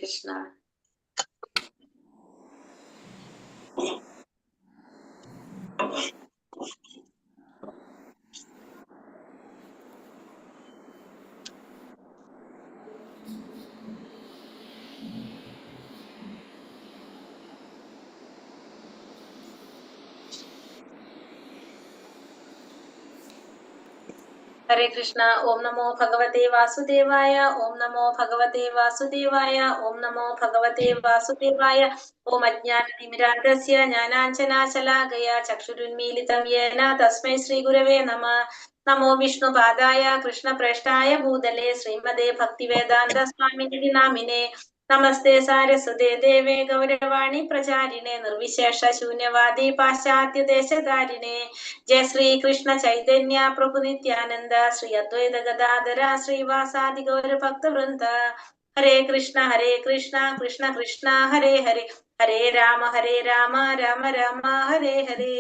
കൃഷ്ണ. ഹരേ കൃഷ്ണ. ഓം നമോ ഭഗവതേ വാസുദേവായ. ഓം നമോ ഭഗവതേ വാസുദേവായ. ഓം നമോ ഭഗവതേ വാസുദേവായ. ഓം അജ്ഞാനതിമിരാന്തസ്യ ജ്ഞാനാഞ്ജനാശലാകയ ചക്ഷുരുന്മീലിതം യേന തസ്മൈ ശ്രീ ഗുരവേ നമഃ. നമോ വിഷ്ണുപാദായ കൃഷ്ണപ്രേഷ്ഠായ ഭൂതലേ ശ്രീമതേ ഭക്തിവേദാന്ത സ്വാമിനിധി നാമിനേ. നമസ്തേ സാരസ്വതേ ദേവേ ഗൗരവാണി പ്രചാരിണേ നിർവിശേഷ ശൂന്യവാദി പാശ്ചാത്യ ദേശധാരിണേ. ജയ ശ്രീ കൃഷ്ണ ചൈതന്യ പ്രഭു നിത്യാനന്ദ ശ്രീ അദ്വൈത ഗദാധര ശ്രീവാസാദി ഗൗര ഭക്തവൃന്ദ. ഹരേ കൃഷ്ണ കൃഷ്ണ കൃഷ്ണ ഹരേ ഹരേ, ഹരേ രാമ രാമ രാമ ഹരേ ഹരേ.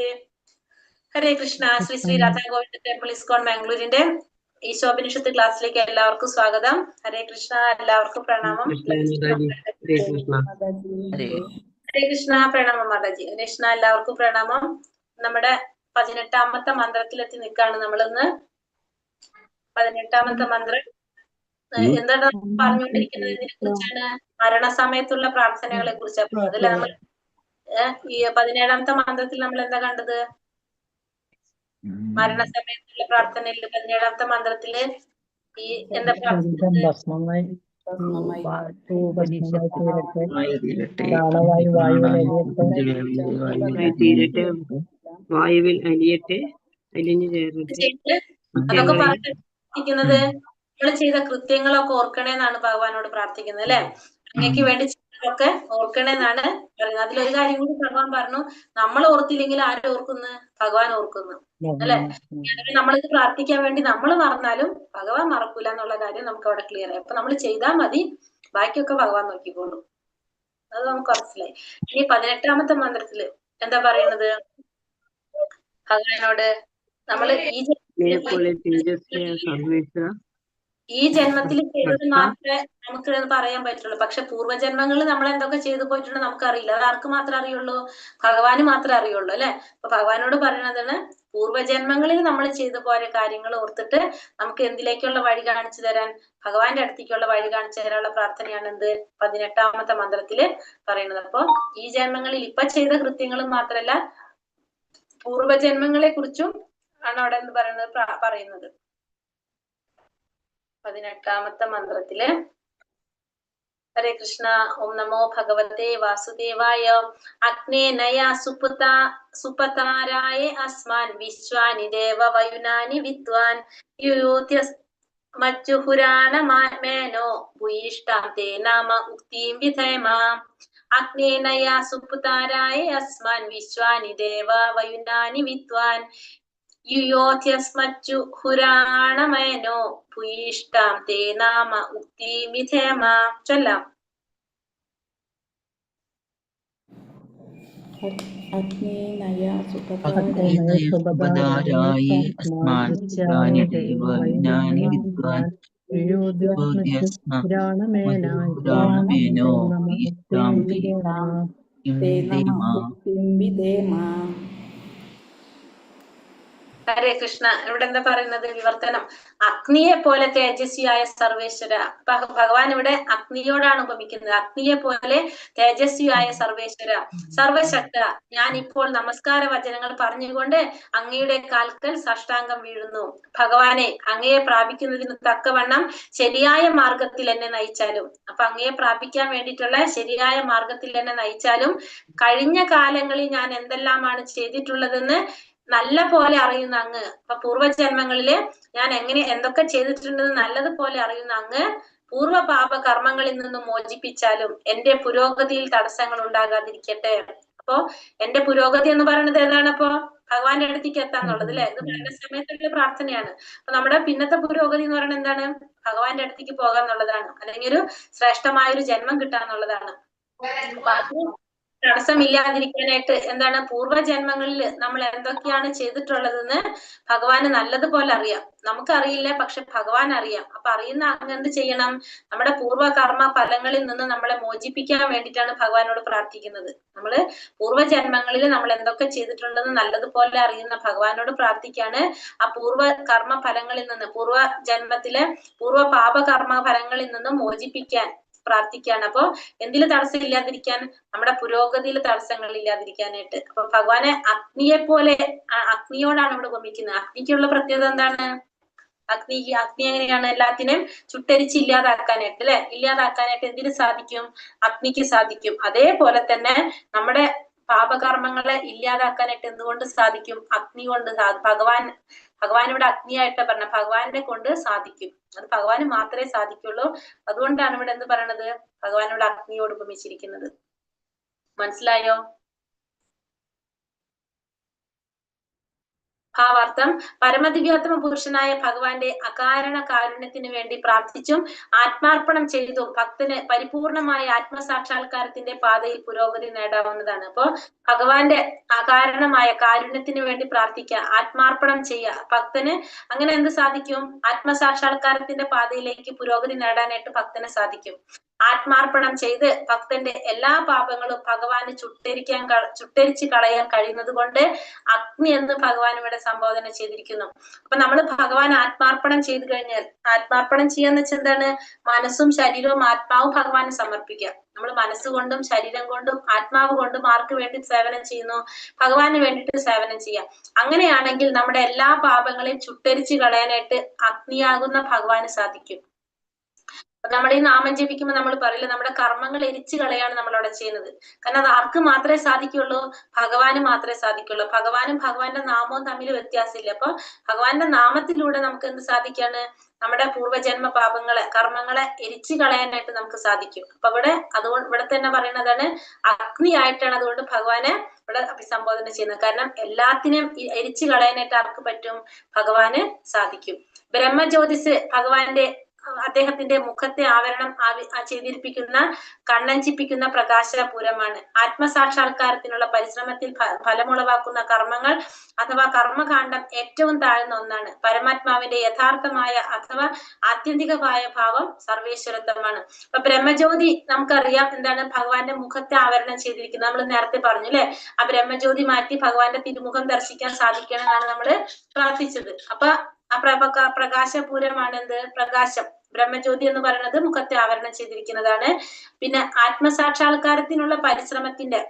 ഹരേ കൃഷ്ണ. ശ്രീ ശ്രീ രാധാ ഗോവിന്ദ ടെമ്പിൾ ഇസ്കോൺ ബാംഗ്ലൂരിന്റെ ഈശോപനിഷത്ത് ക്ലാസ്സിലേക്ക് എല്ലാവർക്കും സ്വാഗതം. ഹരേ കൃഷ്ണ. എല്ലാവർക്കും പ്രണാമം. ഹരേ കൃഷ്ണ. പ്രണാമം മാതാജി. ഹരേ കൃഷ്ണ. എല്ലാവർക്കും പ്രണാമം. നമ്മുടെ 18ാമത്തെ മന്ത്രത്തിലെത്തി നിൽക്കാണ് നമ്മളിന്ന്. 18ാമത്തെ മന്ത്രം എന്താണ് പറഞ്ഞുകൊണ്ടിരിക്കുന്നത്? ഇതിനെ കുറിച്ചാണ്. മരണസമയത്തുള്ള പ്രാർത്ഥനകളെ കുറിച്ചാണ്. അതിൽ നമ്മൾ ഈ 17ാമത്തെ മന്ത്രത്തിൽ നമ്മൾ എന്താ കണ്ടത്? മരണസമയത്തുള്ള പ്രാർത്ഥനയിൽ 17ാമത്തെ മന്ത്രത്തില് ഈ എന്താ വായുവിൽ അലിയട്ടെ, അലിഞ്ഞു ചേരട്ടെ. അതൊക്കെ പറഞ്ഞിരിക്കുന്നത് നമ്മൾ ചെയ്ത കൃത്യങ്ങളൊക്കെ ഓർക്കണേന്നാണ് ഭഗവാനോട് പ്രാർത്ഥിക്കുന്നത് അല്ലെ. അങ്ങേക്ക് വേണ്ടി ചെയ്തതൊക്കെ ഓർക്കണേന്നാണ് പറയുന്നത്. അതിലൊരു കാര്യം കൂടി ഭഗവാൻ പറഞ്ഞു, നമ്മൾ ഓർത്തില്ലെങ്കിൽ ആരും ഓർക്കുന്നു? ഭഗവാൻ ഓർക്കുന്നു അല്ലെ. നമ്മളിത് പ്രാർത്ഥിക്കാൻ വേണ്ടി നമ്മൾ മറന്നാലും ഭഗവാൻ മറക്കൂല എന്നുള്ള കാര്യം നമുക്ക് അവിടെ ക്ലിയർ ആയി. അപ്പൊ നമ്മൾ ചെയ്താൽ മതി, ബാക്കിയൊക്കെ ഭഗവാൻ നോക്കിക്കോളും. അത് നമുക്ക് മനസ്സിലായി. ഇനി 18ാമത്തെ മന്ത്രത്തില് എന്താ പറയുന്നത്? ഭഗവാനോട് നമ്മൾ ഈ ജന്മത്തിൽ ചെയ്തത് മാത്രമേ നമുക്ക് പറയാൻ പറ്റുള്ളൂ. പക്ഷെ പൂർവ്വജന്മങ്ങളിൽ നമ്മൾ എന്തൊക്കെ ചെയ്തു പോയിട്ടുണ്ടോ നമുക്കറിയില്ല. അത് ആർക്ക് മാത്രമേ അറിയുള്ളൂ? ഭഗവാന് മാത്രമേ അറിയുള്ളൂ അല്ലെ. അപ്പൊ ഭഗവാനോട് പറയുന്നതാണ്, പൂർവ്വജന്മങ്ങളിൽ നമ്മൾ ചെയ്തു പോയ കാര്യങ്ങൾ ഓർത്തിട്ട് നമുക്ക് എന്തിലേക്കുള്ള വഴി കാണിച്ചു തരാൻ, ഭഗവാന്റെ അടുത്തേക്കുള്ള വഴി കാണിച്ചു തരാനുള്ള പ്രാർത്ഥനയാണ് എന്ത് 18ാമത്തെ മന്ത്രത്തില് പറയുന്നത്. അപ്പൊ ഈ ജന്മങ്ങളിൽ ഇപ്പൊ ചെയ്ത കൃത്യങ്ങളും മാത്രല്ല, പൂർവ്വജന്മങ്ങളെ കുറിച്ചും ആണ് അവിടെ എന്ന് പറയുന്നത്. 18ാമത്തെ മന്ത്രത്തില് ഹരേ കൃഷ്ണ. ഓം നമോ ഭഗവതേ വാസുദേവായ. അഗ്നേനയ സുപതാരായ അസ്മാൻ വിശ്വാനി ദേവ വയുനാനി വിദ്വാൻ യുയോത്യസ്മജ്ജുഹുരാണമേനോ ഭൂയിഷ്ഠാം തേ നാമ ഉക്തിം വിധേമ. അഗ്നേനയ സുപതാരായ അസ്മാൻ വിശ്വാനി ദേവ വയുനാനി വിദ്വാൻ യുയോത്യസ്മജ്ജുഹുരാണമേനോ ഭൂയിഷ്ഠാം തേ നാമ ഉക്തിം വിധേമ. ചൊല്ലാം. അഗ്നേനയ സുപതാരായ അസ്മാൻ വിശ്വാനി ദേവ വയുനാനി വിദ്വാൻ യുയോത്യസ്മജ്ജുഹുരാണമേനോ ഭൂയിഷ്ഠാം തേ നാമ ഉക്തിം വിധേമ. ഹരേ കൃഷ്ണ. ഇവിടെ എന്താ പറയുന്നത്? വിവർത്തനം. അഗ്നിയെ പോലെ തേജസ്വിയായ സർവേശ്വര. ഭഗവാൻ ഇവിടെ അഗ്നിയോടാണ് ഉപമിക്കുന്നത്. അഗ്നിയെ പോലെ തേജസ്വിയായ സർവേശ്വര, സർവശക്ത, ഞാൻ ഇപ്പോൾ നമസ്കാര വചനങ്ങൾ പറഞ്ഞുകൊണ്ട് അങ്ങയുടെ കാൽക്കൽ സാഷ്ടാംഗം വീഴുന്നു. ഭഗവാനെ, അങ്ങയെ പ്രാപിക്കുന്നതിന് തക്കവണ്ണം ശരിയായ മാർഗത്തിൽ എന്നെ നയിച്ചാലും, അപ്പൊ അങ്ങയെ പ്രാപിക്കാൻ വേണ്ടിയിട്ടുള്ള ശരിയായ മാർഗത്തിൽ എന്നെ നയിച്ചാലും, കഴിഞ്ഞ കാലങ്ങളിൽ ഞാൻ എന്തെല്ലാമാണ് ചെയ്തിട്ടുള്ളതെന്ന് നല്ല പോലെ അറിയുന്ന അങ്ങ്, അപ്പൊ പൂർവ്വജന്മങ്ങളില് ഞാൻ എന്തൊക്കെ ചെയ്തിട്ടുണ്ടെന്ന് നല്ലതുപോലെ അറിയുന്ന അങ്ങ് പൂർവ്വ പാപ കർമ്മങ്ങളിൽ നിന്നും മോചിപ്പിച്ചാലും എന്റെ പുരോഗതിയിൽ തടസ്സങ്ങൾ ഉണ്ടാകാതിരിക്കട്ടെ. അപ്പോ എന്റെ പുരോഗതി എന്ന് പറയുന്നത് ഏതാണ്? അപ്പോ ഭഗവാന്റെ അടുത്തേക്ക് എത്താന്നുള്ളത് അല്ലെ. ഇത് മരണ സമയത്തുള്ള പ്രാർത്ഥനയാണ്. അപ്പൊ നമ്മുടെ പിന്നത്തെ പുരോഗതി എന്ന് പറയുന്നത് എന്താണ്? ഭഗവാന്റെ അടുത്തേക്ക് പോകാന്നുള്ളതാണ്, അല്ലെങ്കിൽ ഒരു ശ്രേഷ്ഠമായൊരു ജന്മം കിട്ടാന്നുള്ളതാണ്. തടസ്സമില്ലാതിരിക്കാനായിട്ട് എന്താണ് പൂർവ്വജന്മങ്ങളിൽ നമ്മൾ എന്തൊക്കെയാണ് ചെയ്തിട്ടുള്ളതെന്ന് ഭഗവാന് നല്ലതുപോലെ അറിയാം. നമുക്കറിയില്ല, പക്ഷെ ഭഗവാൻ അറിയാം. അപ്പൊ അറിയുന്ന അങ്ങ് എന്ത് ചെയ്യണം? നമ്മുടെ പൂർവ്വകർമ്മ ഫലങ്ങളിൽ നിന്ന് നമ്മളെ മോചിപ്പിക്കാൻ വേണ്ടിയിട്ടാണ് ഭഗവാനോട് പ്രാർത്ഥിക്കുന്നത്. നമ്മള് പൂർവ്വജന്മങ്ങളിൽ നമ്മൾ എന്തൊക്കെ ചെയ്തിട്ടുണ്ടെന്ന് നല്ലതുപോലെ അറിയുന്ന ഭഗവാനോട് പ്രാർത്ഥിക്കാണ് ആ പൂർവ്വ കർമ്മ ഫലങ്ങളിൽ നിന്ന്, പൂർവ്വ ജന്മത്തിലെ പൂർവ്വ പാപകർമ്മ ഫലങ്ങളിൽ നിന്നും മോചിപ്പിക്കാൻ പ്രാർത്ഥിക്കാണ്. അപ്പൊ എന്തില് തടസ്സം ഇല്ലാതിരിക്കാൻ? നമ്മുടെ പുരോഗതിയിൽ തടസ്സങ്ങൾ ഇല്ലാതിരിക്കാനായിട്ട്. അപ്പൊ ഭഗവാനെ അഗ്നിയെ പോലെ, അഗ്നിയോടാണ് ഇവിടെ ഉപമിക്കുന്നത്. അഗ്നിക്കുള്ള പ്രത്യേകത എന്താണ്? അഗ്നി എങ്ങനെയാണ് എല്ലാത്തിനും ചുട്ടരിച്ച് ഇല്ലാതാക്കാനായിട്ട്, അല്ലെ? ഇല്ലാതാക്കാനായിട്ട് എന്തിനു സാധിക്കും? അഗ്നിക്ക് സാധിക്കും. അതേപോലെ തന്നെ നമ്മുടെ പാപകർമ്മങ്ങളെ ഇല്ലാതാക്കാനായിട്ട് എന്തുകൊണ്ട് സാധിക്കും? അഗ്നി കൊണ്ട്. ഭഗവാൻ ഇവിടെ അഗ്നിയായിട്ട് പറഞ്ഞ ഭഗവാനെ കൊണ്ട് സാധിക്കും. അത് ഭഗവാന് മാത്രമേ സാധിക്കുള്ളൂ. അതുകൊണ്ടാണ് ഇവിടെ എന്ത് പറയണത്? ഭഗവാനോട് അഗ്നിയോട് ഉപമിച്ചിരിക്കുന്നത്. മനസ്സിലായോ? ഭാവാർത്ഥം: പരമദിവ്യാത്മ പുരുഷനായ ഭഗവാന്റെ അകാരണ കാരുണ്യത്തിന് വേണ്ടി പ്രാർത്ഥിച്ചും ആത്മാർപ്പണം ചെയ്തും ഭക്തന് പരിപൂർണമായ ആത്മസാക്ഷാത്കാരത്തിന്റെ പാതയിൽ പുരോഗതി നേടാവുന്നതാണ്. അപ്പോ ഭഗവാന്റെ അകാരണമായ കാരുണ്യത്തിന് വേണ്ടി പ്രാർത്ഥിക്കുക, ആത്മാർപ്പണം ചെയ്യുക. ഭക്തന് അങ്ങനെ എന്ത് സാധിക്കും? ആത്മസാക്ഷാത്കാരത്തിന്റെ പാതയിലേക്ക് പുരോഗതി നേടാനായിട്ട് ഭക്തന് സാധിക്കും. ആത്മാർപ്പണം ചെയ്ത് ഭക്തന്റെ എല്ലാ പാപങ്ങളും ഭഗവാന് ചുട്ടരിച്ച് കളയാൻ കഴിയുന്നത് കൊണ്ട് അഗ്നി എന്ന് ഭഗവാൻ ഇവിടെ സംബോധന ചെയ്തിരിക്കുന്നു. അപ്പൊ നമ്മൾ ഭഗവാൻ ആത്മാർപ്പണം ചെയ്തു കഴിഞ്ഞാൽ, ആത്മാർപ്പണം ചെയ്യാന്ന് വെച്ചാൽ എന്താണ്? മനസ്സും ശരീരവും ആത്മാവും ഭഗവാന് സമർപ്പിക്കുക. നമ്മൾ മനസ്സുകൊണ്ടും ശരീരം കൊണ്ടും ആത്മാവ് കൊണ്ടും ആർക്ക് വേണ്ടി സേവനം ചെയ്യുന്നു? ഭഗവാന് വേണ്ടിയിട്ട് സേവനം ചെയ്യാം. അങ്ങനെയാണെങ്കിൽ നമ്മുടെ എല്ലാ പാപങ്ങളെയും ചുട്ടരിച്ച് കളയാനായിട്ട് അഗ്നിയാകുന്ന ഭഗവാന് സാധിക്കും. നമ്മൾ ഈ നാമം ജപിക്കുമ്പോൾ നമ്മൾ പറയില്ല, നമ്മുടെ കർമ്മങ്ങൾ എരിച്ചു കളയാണ് നമ്മൾ അവിടെ ചെയ്യുന്നത്. കാരണം അത് ആർക്ക് മാത്രമേ സാധിക്കുള്ളൂ? ഭഗവാന് മാത്രമേ സാധിക്കുള്ളൂ. ഭഗവാനും ഭഗവാന്റെ നാമവും തമ്മിൽ വ്യത്യാസമില്ല. അപ്പൊ ഭഗവാന്റെ നാമത്തിലൂടെ നമുക്ക് എന്ത് സാധിക്കാണ്? നമ്മുടെ പൂർവ്വജന്മ പാപങ്ങളെ, കർമ്മങ്ങളെ എരിച്ചു കളയാനായിട്ട് നമുക്ക് സാധിക്കും. അപ്പൊ അതുകൊണ്ട് ഇവിടെ തന്നെ പറയുന്നതാണ് അഗ്നിയായിട്ടാണ് അതുകൊണ്ട് ഭഗവാനെ ഇവിടെ അഭിസംബോധന ചെയ്യുന്നത്. കാരണം എല്ലാത്തിനെയും എരിച്ചു കളയാനായിട്ട് ആർക്ക് പറ്റും? ഭഗവാന് സാധിക്കും. ബ്രഹ്മജ്യോതിസ് ഭഗവാന്റെ അദ്ദേഹത്തിന്റെ മുഖത്തെ ആവരണം ചെയ്തിരിപ്പിക്കുന്ന, കണ്ണഞ്ചിപ്പിക്കുന്ന പ്രകാശപൂരമാണ്. ആത്മസാക്ഷാത്കാരത്തിനുള്ള പരിശ്രമത്തിൽ ഫലമുളവാക്കുന്ന കർമ്മങ്ങൾ അഥവാ കർമ്മകാണ്ഡം ഏറ്റവും താഴ്ന്ന ഒന്നാണ്. പരമാത്മാവിന്റെ യഥാർത്ഥമായ അഥവാ ആത്യന്തികമായ ഭാവം സർവേശ്വരത്വമാണ്. അപ്പൊ ബ്രഹ്മജ്യോതി നമുക്കറിയാം എന്താണ്? ഭഗവാന്റെ മുഖത്തെ ആവരണം ചെയ്തിരിക്കുന്നത്. നമ്മൾ നേരത്തെ പറഞ്ഞു അല്ലെ? ആ ബ്രഹ്മജ്യോതി മാറ്റി ഭഗവാന്റെ തിരുമുഖം ദർശിക്കാൻ സാധിക്കണമെന്നാണ് നമ്മൾ പ്രാർത്ഥിച്ചത്. അപ്പൊ ആ പ്രകാശപൂരമാണ് എന്ത്? പ്രകാശം. ബ്രഹ്മജ്യോതി എന്ന് പറയുന്നത് മുഖത്തെ ആവരണം ചെയ്തിരിക്കുന്നതാണ്. പിന്നെ ആത്മസാക്ഷാത്കാരത്തിനുള്ള പരിശ്രമത്തിന്റെ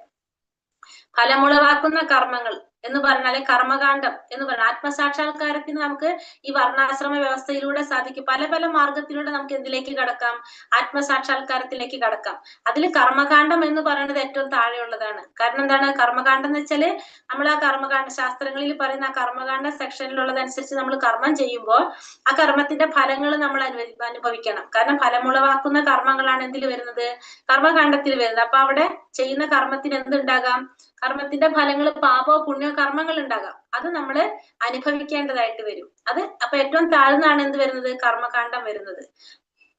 ഫലമുളവാക്കുന്ന കർമ്മങ്ങൾ എന്ന് പറഞ്ഞാല് കർമ്മകാണ്ഡം എന്ന് പറഞ്ഞാൽ ആത്മസാക്ഷാത്കാരത്തിന് നമുക്ക് ഈ വർണ്ണാശ്രമ വ്യവസ്ഥയിലൂടെ സാധിക്കും. പല പല മാർഗത്തിലൂടെ നമുക്ക് എന്തിലേക്ക് കടക്കാം? ആത്മസാക്ഷാത്കാരത്തിലേക്ക് കടക്കാം. അതിൽ കർമ്മകാണ്ഡം എന്ന് പറയുന്നത് ഏറ്റവും താഴെയുള്ളതാണ്. കാരണം എന്താണ്? കർമ്മകാണ്ഡം എന്ന് വെച്ചാല് നമ്മൾ ആ കർമ്മകാണ്ഡ ശാസ്ത്രങ്ങളിൽ പറയുന്ന ആ കർമ്മകാണ്ഡ സെക്ഷനിലുള്ളതനുസരിച്ച് നമ്മൾ കർമ്മം ചെയ്യുമ്പോൾ ആ കർമ്മത്തിന്റെ ഫലങ്ങൾ നമ്മൾ അനുഭവിക്കണം. കാരണം ഫലമുളവാക്കുന്ന കർമ്മങ്ങളാണ് എന്തിൽ വരുന്നത്? കർമ്മകാണ്ഡത്തിൽ വരുന്നത്. അപ്പൊ അവിടെ ചെയ്യുന്ന കർമ്മത്തിന് എന്തുണ്ടാകാം? കർമ്മത്തിന്റെ ഫലങ്ങൾ പാപോ പുണ്യോ കർമ്മങ്ങൾ ഉണ്ടാകാം. അത് നമ്മൾ അനുഭവിക്കേണ്ടതായിട്ട് വരും. അത് അപ്പൊ ഏറ്റവും താഴ്ന്നാണ് എന്ത് വരുന്നത്? കർമ്മകാണ്ഡം വരുന്നത്.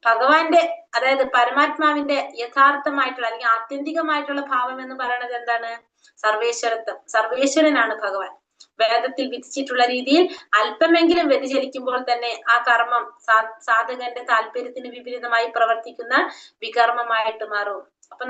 ഭഗവാന്റെ, അതായത് പരമാത്മാവിന്റെ യഥാർത്ഥമായിട്ടുള്ള അല്ലെങ്കിൽ ആത്യന്തികമായിട്ടുള്ള ഭാവം എന്ന് പറയുന്നത് എന്താണ്? സർവേശ്വരത്വം. സർവേശ്വരനാണ് ഭഗവാൻ. വേദത്തിൽ വിധിച്ചിട്ടുള്ള രീതിയിൽ അല്പമെങ്കിലും വ്യതിചലിക്കുമ്പോൾ തന്നെ ആ കർമ്മം സാധകന്റെ താല്പര്യത്തിന് വിപരീതമായി പ്രവർത്തിക്കുന്ന വികർമ്മമായിട്ട് മാറും. അപ്പൊ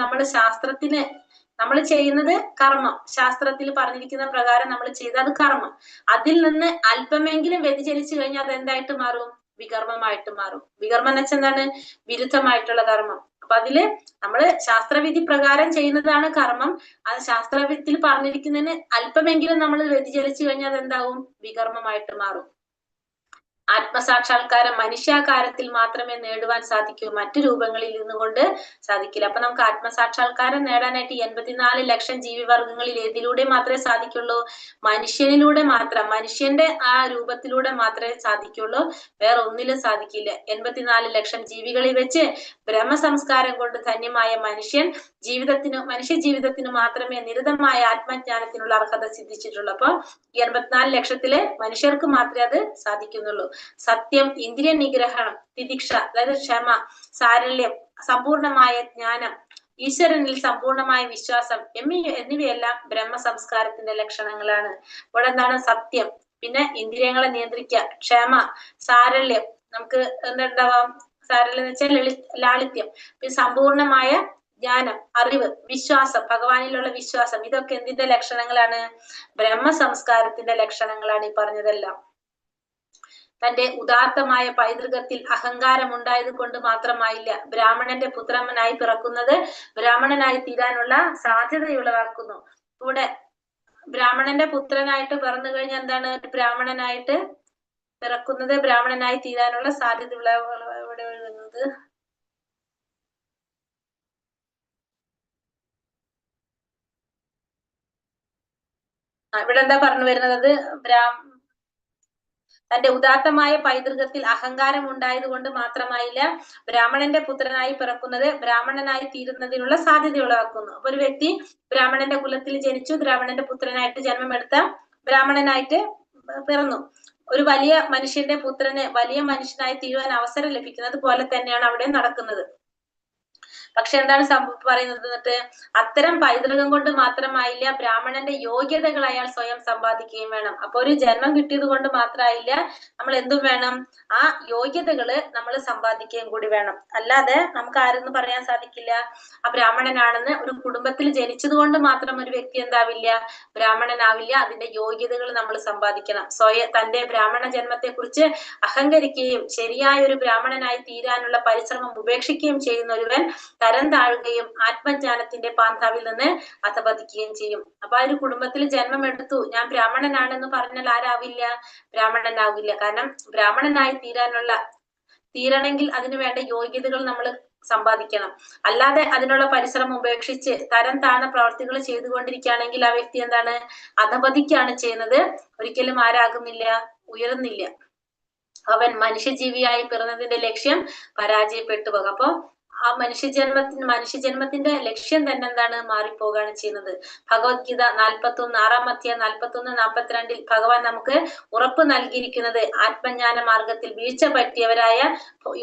നമ്മൾ ചെയ്യുന്നത് കർമ്മം, ശാസ്ത്രത്തിൽ പറഞ്ഞിരിക്കുന്ന പ്രകാരം നമ്മൾ ചെയ്ത അത് കർമ്മം. അതിൽ നിന്ന് അല്പമെങ്കിലും വ്യതിചലിച്ചു കഴിഞ്ഞാൽ അത് എന്തായിട്ട് മാറും? വികർമ്മമായിട്ട് മാറും. വികർമ്മം എന്ന് വെച്ചാൽ എന്താണ്? വിരുദ്ധമായിട്ടുള്ള കർമ്മം. അപ്പൊ അതില് നമ്മള് ശാസ്ത്രവിധി പ്രകാരം ചെയ്യുന്നതാണ് കർമ്മം. അത് ശാസ്ത്രവിധിയിൽ പറഞ്ഞിരിക്കുന്നതിന് അല്പമെങ്കിലും നമ്മൾ വ്യതിചലിച്ചു കഴിഞ്ഞാൽ അത് എന്താവും? വികർമ്മമായിട്ട് മാറും. ആത്മസാക്ഷാത്കാരം മനുഷ്യാകാരത്തിൽ മാത്രമേ നേടുവാൻ സാധിക്കൂ. മറ്റു രൂപങ്ങളിൽ നിന്നുകൊണ്ട് സാധിക്കില്ല. അപ്പൊ നമുക്ക് ആത്മസാക്ഷാത്കാരം നേടാനായിട്ട് 84 ലക്ഷം ജീവിവർഗങ്ങളിൽ ഏതിലൂടെ മാത്രമേ സാധിക്കുള്ളൂ? മനുഷ്യനിലൂടെ മാത്രം, മനുഷ്യന്റെ ആ രൂപത്തിലൂടെ മാത്രമേ സാധിക്കുള്ളൂ. വേറെ ഒന്നിലും സാധിക്കില്ല. 84 ലക്ഷം ജീവികളിൽ വെച്ച് ബ്രഹ്മസംസ്കാരം കൊണ്ട് ധന്യമായ മനുഷ്യ ജീവിതത്തിന് മാത്രമേ നിരതമായ ആത്മജ്ഞാനത്തിനുള്ള അർഹത സിദ്ധിച്ചിട്ടുള്ളൂ. അപ്പൊ 84 ലക്ഷത്തില് മനുഷ്യർക്ക് മാത്രമേ അത് സാധിക്കുന്നുള്ളൂ. സത്യം, ഇന്ദ്രിയ നിഗ്രഹണം, തിദിക്ഷ അതായത് ക്ഷമ, സാരല്യം, സമ്പൂർണമായ ജ്ഞാനം, ഈശ്വരനിൽ സമ്പൂർണമായ വിശ്വാസം എന്നിവയെല്ലാം ബ്രഹ്മ സംസ്കാരത്തിന്റെ ലക്ഷണങ്ങളാണ്. ഇവിടെ എന്താണ്? സത്യം, പിന്നെ ഇന്ദ്രിയങ്ങളെ നിയന്ത്രിക്കുക, ക്ഷമ, സാരല്യം, നമുക്ക് എന്തുണ്ടാവാം? സാരല്യം എന്ന് വെച്ചാൽ ലാളിത്യം, പിന്നെ സമ്പൂർണമായ ജ്ഞാനം, അറിവ്, വിശ്വാസം, ഭഗവാനിലുള്ള വിശ്വാസം, ഇതൊക്കെ എന്തിന്റെ ലക്ഷണങ്ങളാണ്? ബ്രഹ്മ സംസ്കാരത്തിന്റെ ലക്ഷണങ്ങളാണ് ഈ പറഞ്ഞതെല്ലാം. തന്റെ ഉദാത്തമായ പൈതൃകത്തിൽ അഹങ്കാരം ഉണ്ടായത് കൊണ്ട് മാത്രമായില്ല ബ്രാഹ്മണന്റെ പുത്രനായി പിറക്കുന്നത് ബ്രാഹ്മണനായി തീരാനുള്ള സാധ്യതയുള്ളതാക്കുന്നു. ഇവിടെ ബ്രാഹ്മണന്റെ പുത്രനായിട്ട് പിറന്നു കഴിഞ്ഞാൽ എന്താണ്? ബ്രാഹ്മണനായിട്ട് പിറക്കുന്നത് ബ്രാഹ്മണനായി തീരാനുള്ള സാധ്യതയുള്ള ഇവിടെ എഴുതുന്നത് ഇവിടെ എന്താ പറഞ്ഞു വരുന്നത്? തന്റെ ഉദാത്തമായ പൈതൃകത്തിൽ അഹങ്കാരം ഉണ്ടായത് കൊണ്ട് മാത്രമായില്ല ബ്രാഹ്മണന്റെ പുത്രനായി പിറക്കുന്നത് ബ്രാഹ്മണനായി തീരുന്നതിനുള്ള സാധ്യതയുള്ളതാക്കുന്നു. അപ്പൊ ഒരു വ്യക്തി ബ്രാഹ്മണന്റെ കുലത്തിൽ ജനിച്ചു, ബ്രാഹ്മണന്റെ പുത്രനായിട്ട് ജന്മമെടുത്ത ബ്രാഹ്മണനായിട്ട് പിറന്നു. ഒരു വലിയ മനുഷ്യന്റെ പുത്രന് വലിയ മനുഷ്യനായി തീരുവാൻ അവസരം ലഭിക്കുന്നത് പോലെ തന്നെയാണ് അവിടെ നടക്കുന്നത്. പക്ഷെ എന്താണ് പറയുന്നത്? എന്നിട്ട് അത്തരം പൈതൃകം കൊണ്ട് മാത്രമായില്ല ബ്രാഹ്മണന്റെ യോഗ്യതകൾ അയാൾ സ്വയം സമ്പാദിക്കുകയും വേണം. അപ്പൊ ഒരു ജന്മം കിട്ടിയത് കൊണ്ട് മാത്രമായില്ല, നമ്മൾ എന്തും വേണം? ആ യോഗ്യതകള് നമ്മൾ സമ്പാദിക്കുകയും കൂടി വേണം. അല്ലാതെ നമുക്ക് ആരെന്ന് പറയാൻ സാധിക്കില്ല ആ ബ്രാഹ്മണനാണെന്ന്. ഒരു കുടുംബത്തിൽ ജനിച്ചത് കൊണ്ട് മാത്രം ഒരു വ്യക്തി എന്താവില്ല? ബ്രാഹ്മണനാവില്ല. അതിന്റെ യോഗ്യതകൾ നമ്മൾ സമ്പാദിക്കണം. തന്റെ ബ്രാഹ്മണ ജന്മത്തെ കുറിച്ച് അഹങ്കരിക്കുകയും ശരിയായ ഒരു ബ്രാഹ്മണനായി തീരാനുള്ള പരിശ്രമം ഉപേക്ഷിക്കുകയും ചെയ്യുന്ന ഒരുവൻ തരം താഴുകയും ആത്മജ്ഞാനത്തിന്റെ പാന്താവിൽ നിന്ന് അധപതിക്കുകയും ചെയ്യും. അപ്പൊ ആ ഒരു കുടുംബത്തിൽ ജന്മം എടുത്തു, ഞാൻ ബ്രാഹ്മണനാണെന്ന് പറഞ്ഞാൽ ആരാവില്ല? ബ്രാഹ്മണനാവില്ല. കാരണം ബ്രാഹ്മണനായി തീരണമെങ്കിൽ അതിന് വേണ്ട യോഗ്യതകൾ നമ്മൾ സമ്പാദിക്കണം. അല്ലാതെ അതിനുള്ള പരിശ്രമം ഉപേക്ഷിച്ച് തരം താഴ്ന്ന പ്രവർത്തികൾ ചെയ്തുകൊണ്ടിരിക്കുകയാണെങ്കിൽ ആ വ്യക്തി എന്താണ്? അധപതിക്കാണ് ചെയ്യുന്നത്. ഒരിക്കലും ആരാകുന്നില്ല? ഉയർന്നില്ല. അവൻ മനുഷ്യജീവിയായി പിറന്നതിന്റെ ലക്ഷ്യം പരാജയപ്പെട്ടു പോകും. അപ്പൊ ആ മനുഷ്യജന്മത്തിന്റെ ലക്ഷ്യം തന്നെ എന്താണ്? മാറിപ്പോകാണ് ചെയ്യുന്നത്. ഭഗവത്ഗീത 41 6 അധ്യായം 41-42 ഭഗവാൻ നമുക്ക് ഉറപ്പ് നൽകിയിരിക്കുന്നത് ആത്മജ്ഞാന മാർഗത്തിൽ വീഴ്ച പറ്റിയവരായ